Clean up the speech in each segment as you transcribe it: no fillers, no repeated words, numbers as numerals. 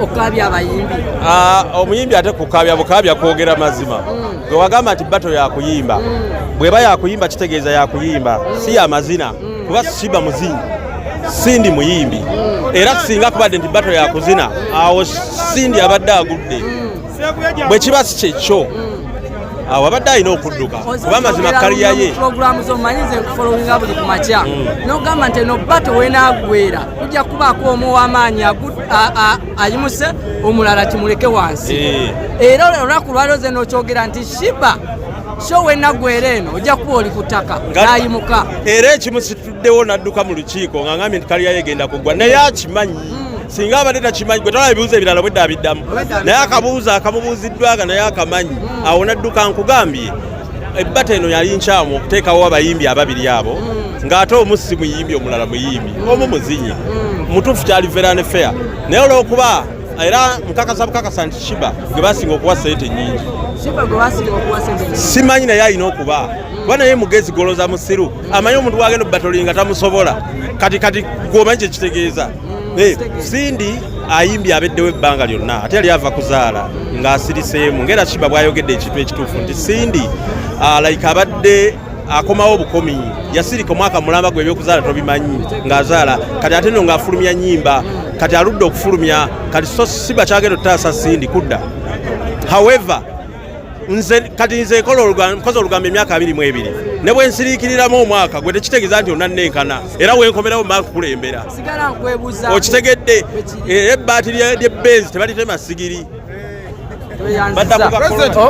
okabya abayimbi omuyimbi ate kukabya bukabya kwogera mazima gwe wagamba nti bato yakuyimba bweba yakuyimba kitegeeza yakuyimba si amazina kuba Sheebah muzinyi sindi muyimbi era singa kubadde nti bato yakuzina awo sindi abadde agudde bwe kiba si kyekyo awo abadde alina okudduka kuba mazima kaliya ye programu zomanyize followinga buli kumakya nogamba nti no bato wenaagwera kujja kubaako omu w'amaanyi ayimuse omulala kimuleke wansi era olunaku lwaloze nokyogera nti Sheebah so wenaggwera eno ojja kuba oli ku ttaka n'ayimuka era ekimu situddewo n'adduka mu lukiiko nga ngambye nti kaliya yegenda kuggwa naye akimanyi singa abadde takimanyi gwe talaba ebibuuzo ebirala bwedda abiddamu naye akabuuzo akamubuuziddwaga naye akamanyi awo n'adduka nkugambye ebbata eno yali nkyamu okuteekawo abayimbi ababiri abo ng'ate omu si muyimbi omulala muyimbi omu muzinyi mutuufu kyali verane fair naye olw'okuba era nkakasa bukakasa nti Sheebah gwe basinga okuwa ssente nnyingi simanyi naye alina okuba kuba naye mugezi goloza musiru amanyi omuntu wagenda obbatolinga tamusobola kati gwomanyi kyekitegeeza sindi ayimbi abeddewo ebbanga lyonna ate yali ava kuzaala ng'asiriseemu ngera Sheebah bw'ayogedde ekintu ekituufu nti sindi like abadde akomawo obukomi yasirika omwaka mulamba gwe ebyokuzaala tobimanyi ng'azaala kati ate no ng'afulumya nnyimba kati aludde okufulumya kati so Sheebah kyagenda otaasa sindi kudda however nze nkoze olugambo emyaka 22 ne bwe nsiriikiriramu omwaka gwe tekitegeeza nti onannenkana era wenkomerawo makukulembera okitegedde ebbaati ly'ebbenzi tebalitema sigiri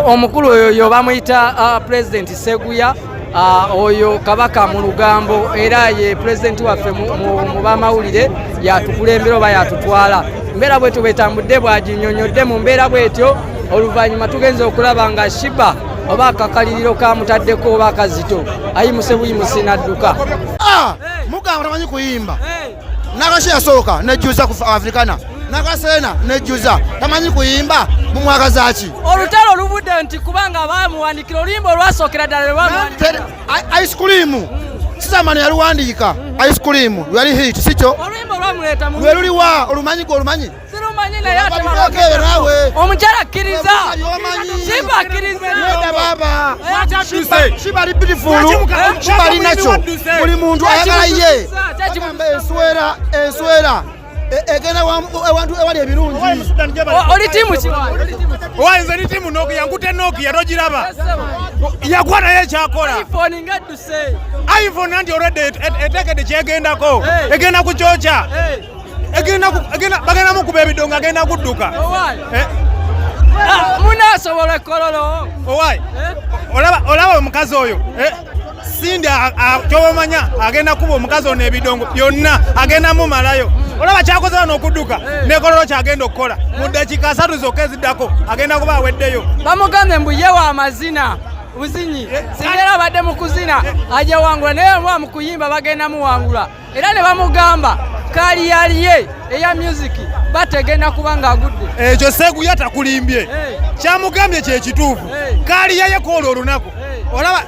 omukulu oyo bamuyita President Seguya oyo kabaka mu lugambo era ye President waffe mu bamawulire yatukulembera oba yatutwala mbeera bwetyo bwetambudde bwaginyonyodde mu mbeera bwetyo oluvannyuma tugenze okulaba nga Sheebah oba akakaliriro kamutaddeko oba akazito ayimuse buyimusi n'adduka mugamba tamanyi kuyimba nakashe yasooka nejjuza ku Africana nakasena nejjuza tamanyi kuyimba mumwagaza ki olutalo oluvudde nti kubanga bamuwandikira oluyimba olwasookera ddala lwebamuwandikira ice cream sisamani yaluwandiika ice cream lwali hit sikyo oluyimba olwamuleeta lwe luliwa olumanyi olumanyi omukyala akkiriza Sheebah akkiriza Sheebah ali beautiful Sheebah ali nakyo buli muntu ayagala ye enswera egenda ewantu ewali ebirungi oli tiimu owa nze ni tiimu Nokia yankute Nokia togiraba yagwa naye ekyakola iPhone anti already etekedde kyegendako egenda kukyokya bagenda mukuba ebidongo agenda kudduka munasobola ekololo owaayi olaba omukazi oyo sindi kyobamanya agenda kuba omukazi ono ebidongo byonna agenda mumalayo olaba kyakoze wano okudduka nekololo kyagenda okukola mu ddakiika 3 zokka eziddako agenda kuba aweddeyo bamugambye mbu ye wa amazina buzinyi singa abadde mu kuzina ajja wangula naye mwa mu kuyimba bagenda muwangula era ne bamugamba kaliyaliye eya music bategenda kubanga agudde ekyo Seguya takulimbye kyamugambye kyekituufu kaliya yekola olunaku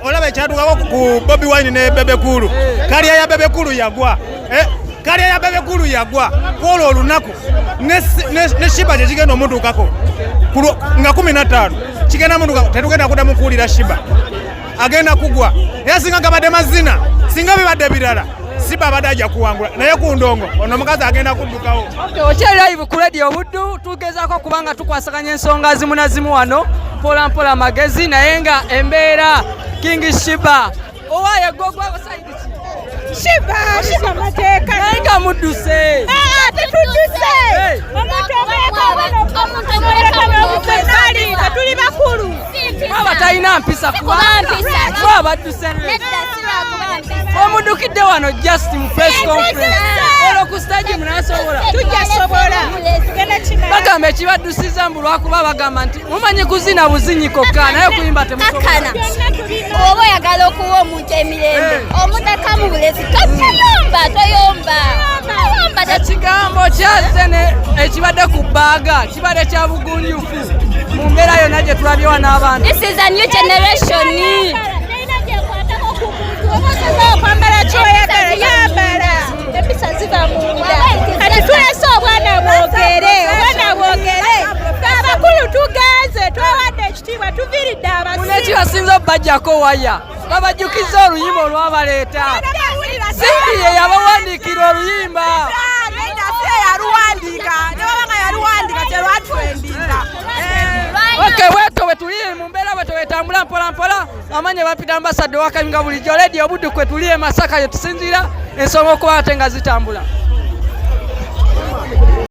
olaba ekyatukako ku Bobi Wine ne Bebe Kulu kaliya ya Bebe Kulu yagwa kaliya ya Bebe Kulu yagwa kola olunaku ne Sheebah kyekigenda omutuukako nga 15 kigenda muntuka tetugenda kuddamu kuwulira Sheebah agenda kugwa era singa gabadde mazina singa bibadde birala Sheebah abadde ajja kuwangula naye ku ndongo ono omukazi agenda kuddukawo okyali live ku radio Buddu tugezaako kubanga tukwasaganya ensonga zimu na zimu wano mpola mpola amagezi naye nga embeera King Sheebah owaaye gogwa sayidi Sheebah mateeka naye nga mudduse tetudduse omuntu omuleka tuli bakulu aba talina mpisa kuba badduse omuddukidde wano just mu press conference olwo ku stage munasobola tujjasobola bagamba ekibaddusiza mbu lwakuba bagamba nti mumanyi kuzina buzinyi kokka naye kuyimba temusobola oba oyagala okuwa omuntu emirembe omutaka mu bulezi toyomba ekigambo kyazene ekibadde ku bbaaga kibadde kya bugunjufu mu mbeera yonna gye tulabyewa n'abantu this is a new generation okwambala kyoyagala yambala empisa ziva munda kati tulese obwana bwogere abakulu tugenze twewadde ekitiibwa tuviiridde munekibasinza obajjako waya babajjukiza oluyimba olwabaleeta Sindi ye yabawandiikira oluyimba bweto bwetuliye mu mbeera bweto bwetambula mpolampola amanye bapita ambasadde wakayunga bulijjo ledi obudde kwe tuliye Masaka yetusinziira ensonga okuba ate nga zitambula.